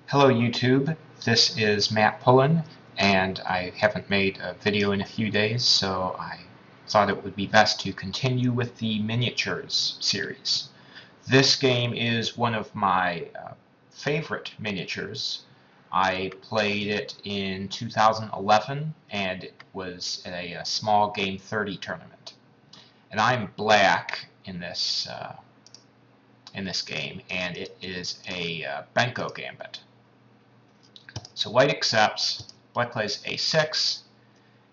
Hello YouTube, this is Matt Pullen, and I haven't made a video in a few days, so I thought it would be best to continue with the miniatures series. This game is one of my favorite miniatures. I played it in 2011, and it was at a small Game 30 tournament. And I'm black in this game, and it is a Benko Gambit. So white accepts, black plays a6,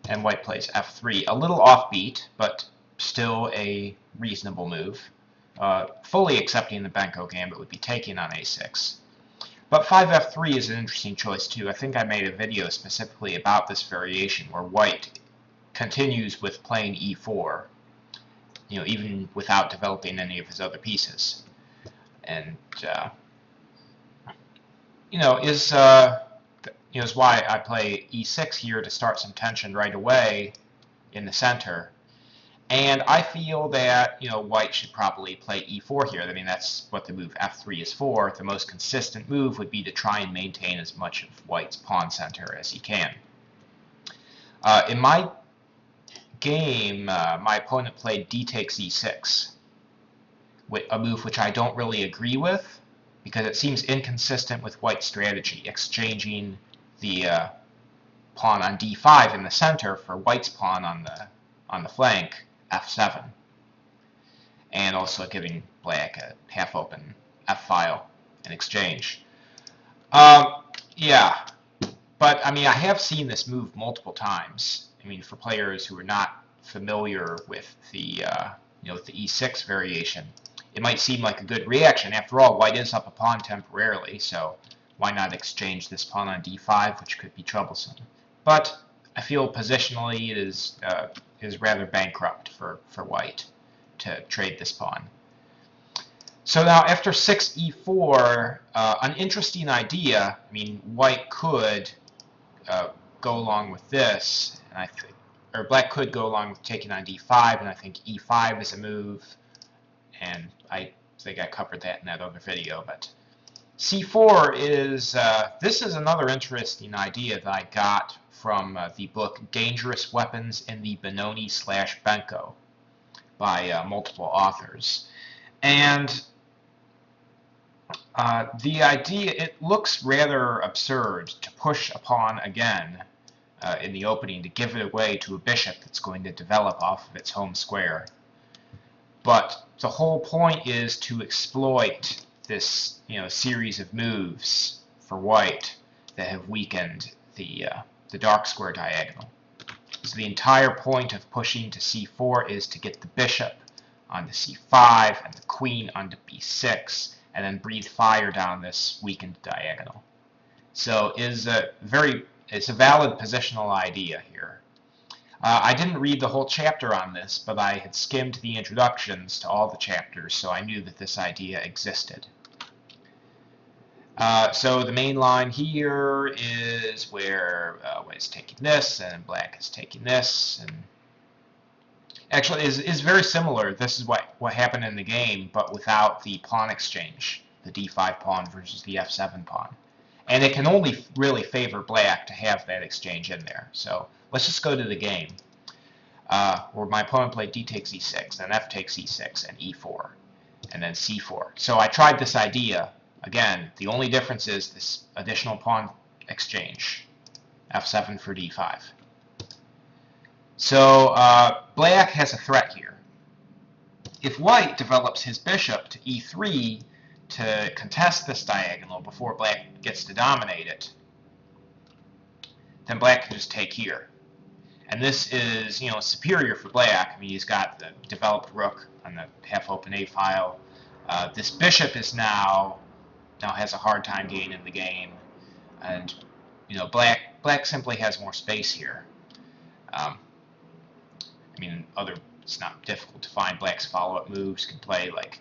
and white plays f3. A little offbeat, but still a reasonable move. Fully accepting the Benko Gambit would be taking on a6. But 5f3 is an interesting choice too. I think I made a video specifically about this variation where white continues with playing e4, even without developing any of his other pieces. And is why I play e6 here to start some tension right away in the center. And I feel that white should probably play e4 here. I mean, that's what the move f3 is for. The most consistent move would be to try and maintain as much of white's pawn center as he can. In my game, my opponent played d takes e6, a move which I don't really agree with because it seems inconsistent with white's strategy, exchanging the pawn on d5 in the center for white's pawn on the flank, f7, and also giving black a half-open f-file in exchange. Yeah, but I mean, I have seen this move multiple times. I mean, for players who are not familiar with the with the e6 variation, it might seem like a good reaction. After all, white is up a pawn temporarily, so why not exchange this pawn on d5, which could be troublesome? But I feel positionally it is rather bankrupt for white to trade this pawn. So now after 6e4, an interesting idea. I mean, white could go along with this, and or black could go along with taking on d5, and I think e5 is a move, and I think I covered that in that other video. But c4 is, this is another interesting idea that I got from the book Dangerous Weapons in the Benoni/Benko by multiple authors. And the idea, it looks rather absurd to push a pawn again in the opening to give it away to a bishop that's going to develop off of its home square. But the whole point is to exploit this series of moves for white that have weakened the dark square diagonal. So the entire point of pushing to c4 is to get the bishop onto c5 and the queen onto b6, and then breathe fire down this weakened diagonal. So it's a valid positional idea here. I didn't read the whole chapter on this, but I had skimmed the introductions to all the chapters, so I knew that this idea existed. So the main line here is where white is taking this, and black is taking this, and actually is very similar. This is what happened in the game, but without the pawn exchange, the d5 pawn versus the f7 pawn. And it can only really favor black to have that exchange in there. So let's just go to the game where my opponent played d takes e6, then f takes e6, and e4, and then c4. So I tried this idea. Again, the only difference is this additional pawn exchange, f7 for d5. So black has a threat here. If white develops his bishop to e3 to contest this diagonal before black gets to dominate it, then black can just take here. And this is, superior for black. I mean, he's got the developed rook on the half-open a file. This bishop is now has a hard time gaining the game, and black simply has more space here. I mean, it's not difficult to find black's follow-up moves. Can play like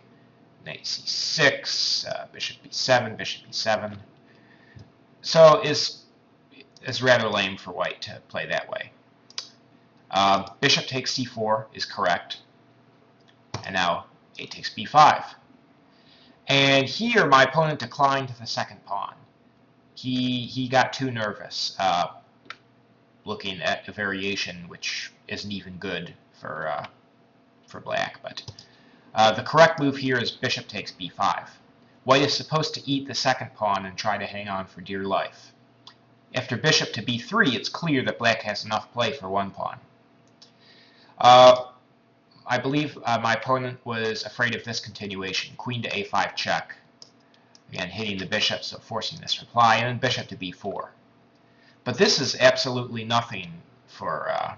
knight c6, bishop b7, bishop e7. So it's rather lame for white to play that way. Bishop takes c4 is correct, and now a takes b5. And here my opponent declined the second pawn. he got too nervous looking at a variation which isn't even good for black. But the correct move here is bishop takes b5. White is supposed to eat the second pawn and try to hang on for dear life. After bishop to b3, it's clear that black has enough play for one pawn. I believe my opponent was afraid of this continuation. Queen to a5 check. Again, hitting the bishop, so forcing this reply, and then bishop to b4. But this is absolutely nothing for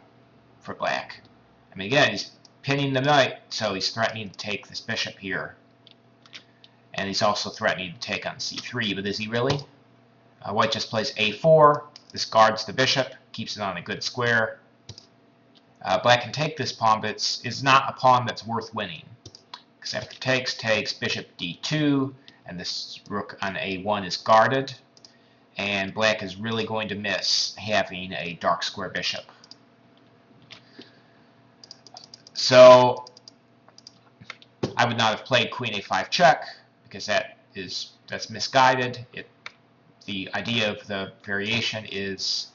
black. I mean, again, he's pinning the knight, so he's threatening to take this bishop here. And he's also threatening to take on c3, but is he really? White just plays a4. This guards the bishop, keeps it on a good square. Black can take this pawn, but it's not a pawn that's worth winning. Because after takes, bishop d2, and this rook on a1 is guarded. And black is really going to miss having a dark square bishop. So I would not have played queen a5 check, because that's misguided. The idea of the variation is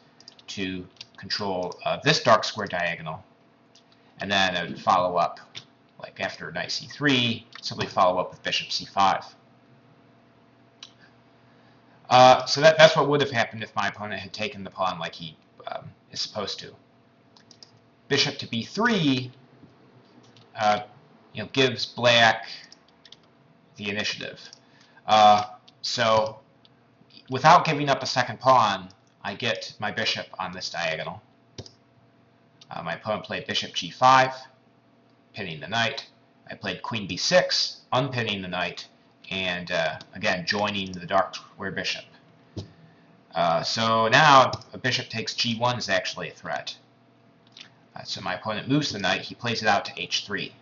to control this dark square diagonal, and then I would follow up, like after knight c3, simply follow up with bishop c5. So that's what would have happened if my opponent had taken the pawn like he is supposed to. Bishop to b3 gives black the initiative. So without giving up a second pawn, I get my bishop on this diagonal. My opponent played bishop g5, pinning the knight. I played queen b6, unpinning the knight, and again joining the dark square bishop. So now a bishop takes g1 is actually a threat. So my opponent moves the knight. He plays it out to h3.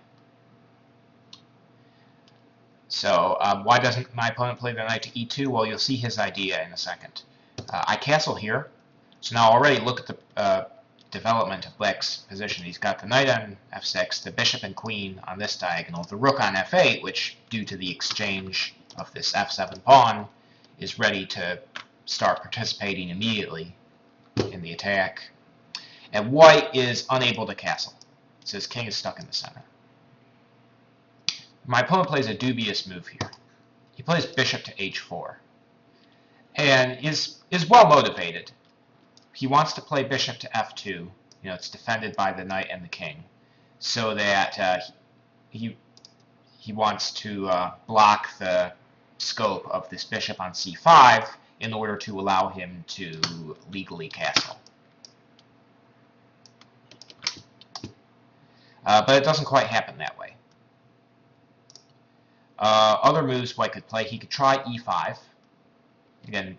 So why doesn't my opponent play the knight to e2? Well, you'll see his idea in a second. I castle here. So now already look at the development of black's position. He's got the knight on f6, the bishop and queen on this diagonal, the rook on f8, which, due to the exchange of this f7 pawn, is ready to start participating immediately in the attack. And white is unable to castle, so his king is stuck in the center. My opponent plays a dubious move here. He plays bishop to h4, and is well motivated. He wants to play bishop to f2. It's defended by the knight and the king, so that he wants to block the scope of this bishop on c5 in order to allow him to legally castle. But it doesn't quite happen that way. Other moves white could play, he could try e5. Again,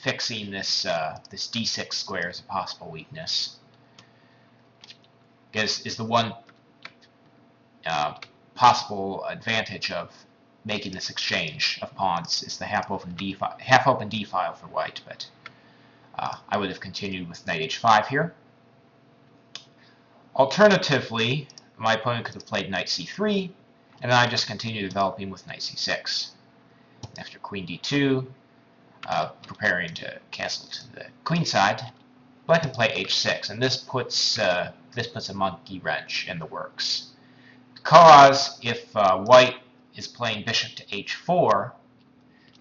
fixing this d6 square is a possible weakness. Is the one possible advantage of making this exchange of pawns is the half-open d file for white, but I would have continued with knight h5 here. Alternatively, my opponent could have played knight c3, and then I just continue developing with knight c6. After queen d2, preparing to castle to the queen side, black can play h6, and this puts a monkey wrench in the works. Because if white is playing bishop to h4,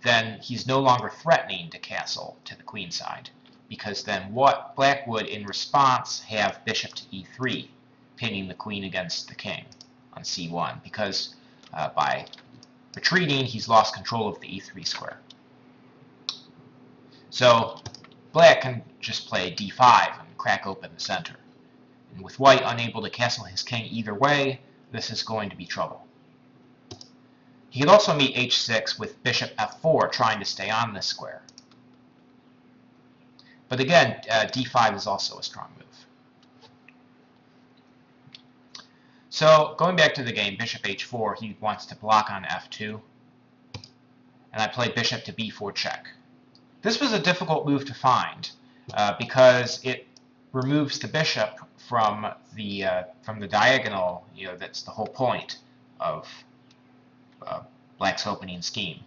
then he's no longer threatening to castle to the queen side, because then what black would in response have bishop to e3, pinning the queen against the king on c1, because by retreating he's lost control of the e3 square. So black can just play d5 and crack open the center. And with white unable to castle his king either way, this is going to be trouble. He could also meet h6 with bishop f4, trying to stay on this square. But again, d5 is also a strong move. So going back to the game, bishop h4, he wants to block on f2. And I played bishop to b4 check. This was a difficult move to find because it removes the bishop from the diagonal. That's the whole point of black's opening scheme.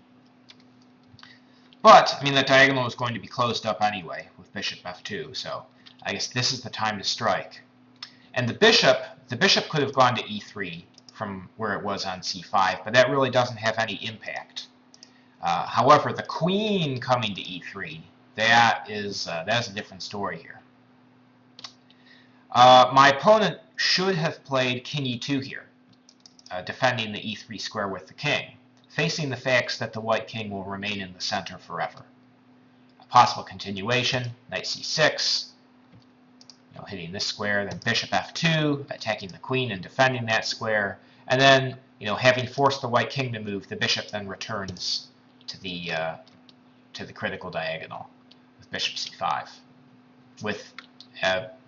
But, I mean, that diagonal is going to be closed up anyway with bishop f2, so I guess this is the time to strike. And the bishop could have gone to e3 from where it was on c5, but that really doesn't have any impact. However, the queen coming to e3, that's a different story here. My opponent should have played king e2 here, defending the e3 square with the king, facing the facts that the white king will remain in the center forever. A possible continuation, knight c6, hitting this square, then bishop f2, attacking the queen and defending that square, and then, having forced the white king to move, the bishop then returns to the critical diagonal with bishop c5, with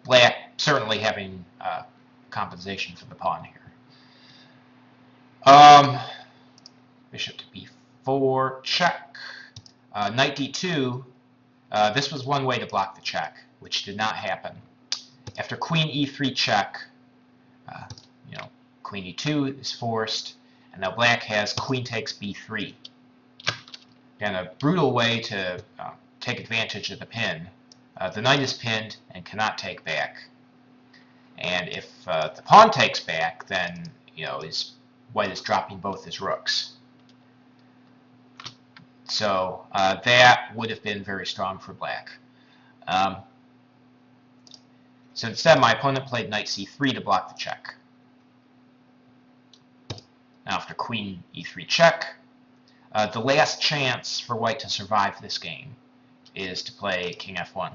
black certainly having compensation for the pawn here. Bishop to b4, check. Knight d2, this was one way to block the check, which did not happen. After queen e3 check, queen e2 is forced, and now black has queen takes b3. Again, a brutal way to take advantage of the pin. The knight is pinned and cannot take back. And if the pawn takes back, then white is dropping both his rooks. So that would have been very strong for black. So instead, my opponent played knight c3 to block the check. Now after queen e3 check, the last chance for white to survive this game is to play king f1.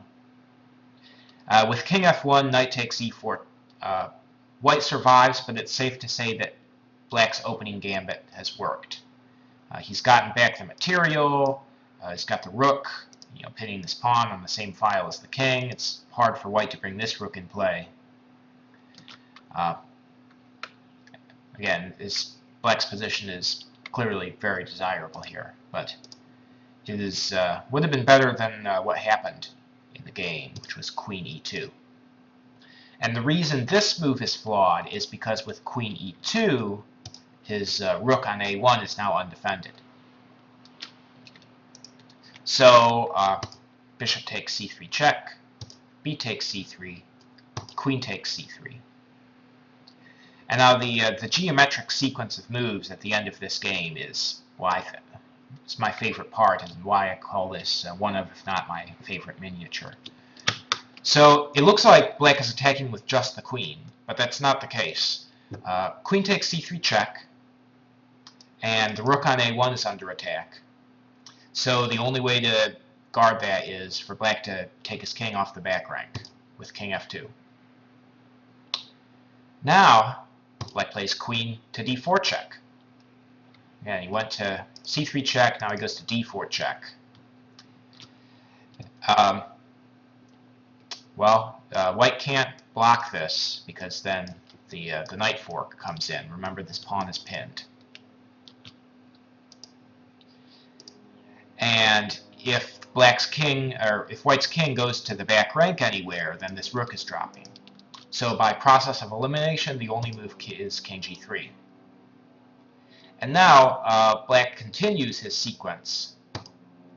With king f1, knight takes e4. White survives, but it's safe to say that black's opening gambit has worked. He's gotten back the material, he's got the rook, pinning this pawn on the same file as the king. It's hard for white to bring this rook in play. Again, black's position is clearly very desirable here, but it would have been better than what happened in the game, which was queen e2. And the reason this move is flawed is because with queen e2, his rook on a1 is now undefended. So bishop takes c3 check, b takes c3, queen takes c3. And now the geometric sequence of moves at the end of this game is it's my favorite part, and why I call this one of, if not my favorite miniature. So it looks like black is attacking with just the queen, but that's not the case. Queen takes c3 check, and the rook on a1 is under attack. So the only way to guard that is for black to take his king off the back rank with king f2. Now, black plays queen to d4 check. Again, he went to c3 check, now he goes to d4 check. White can't block this because then the knight fork comes in. Remember, this pawn is pinned. And if white's king goes to the back rank anywhere, then this rook is dropping. So by process of elimination, the only move is king g3. And now black continues his sequence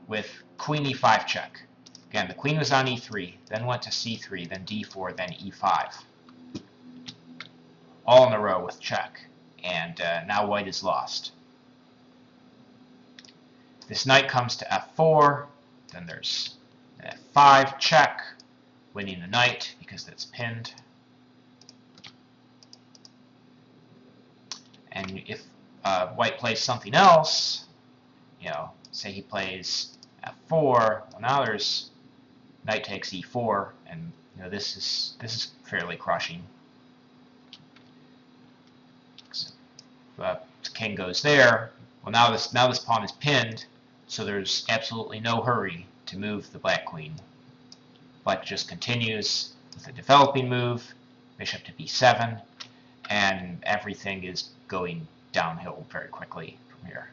with queen e5 check. Again, the queen was on e3, then went to c3, then d4, then e5. All in a row with check. And now white is lost. This knight comes to f4, then there's f5 check, winning the knight because that's pinned. And if white plays something else, say he plays f4, well, now there's knight takes e4, and this is fairly crushing. So, the king goes there. Well, now this pawn is pinned, so there's absolutely no hurry to move the black queen. Black just continues with a developing move, bishop to b7, and everything is going downhill very quickly from here.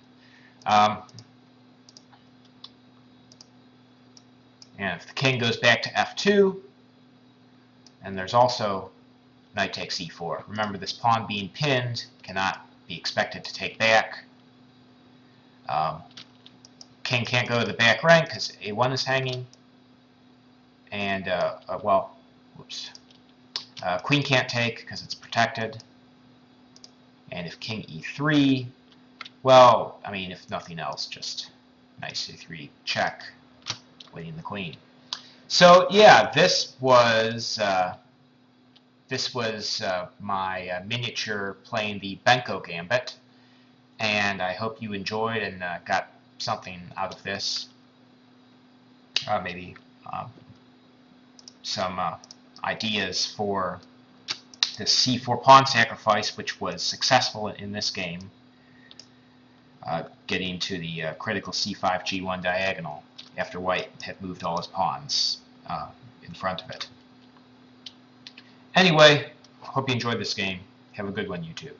And if the king goes back to f2, and there's also knight takes e4. Remember, this pawn being pinned cannot be expected to take back. king can't go to the back rank because a1 is hanging, and well, whoops, queen can't take because it's protected, and if king e3, well, I mean, if nothing else, just nice e3 check, winning the queen. So yeah, this was my miniature playing the Benko Gambit, and I hope you enjoyed and got something out of this. Maybe some ideas for the c4 pawn sacrifice, which was successful in this game, getting to the critical c5 g1 diagonal after white had moved all his pawns in front of it. Anyway, hope you enjoyed this game. Have a good one, YouTube.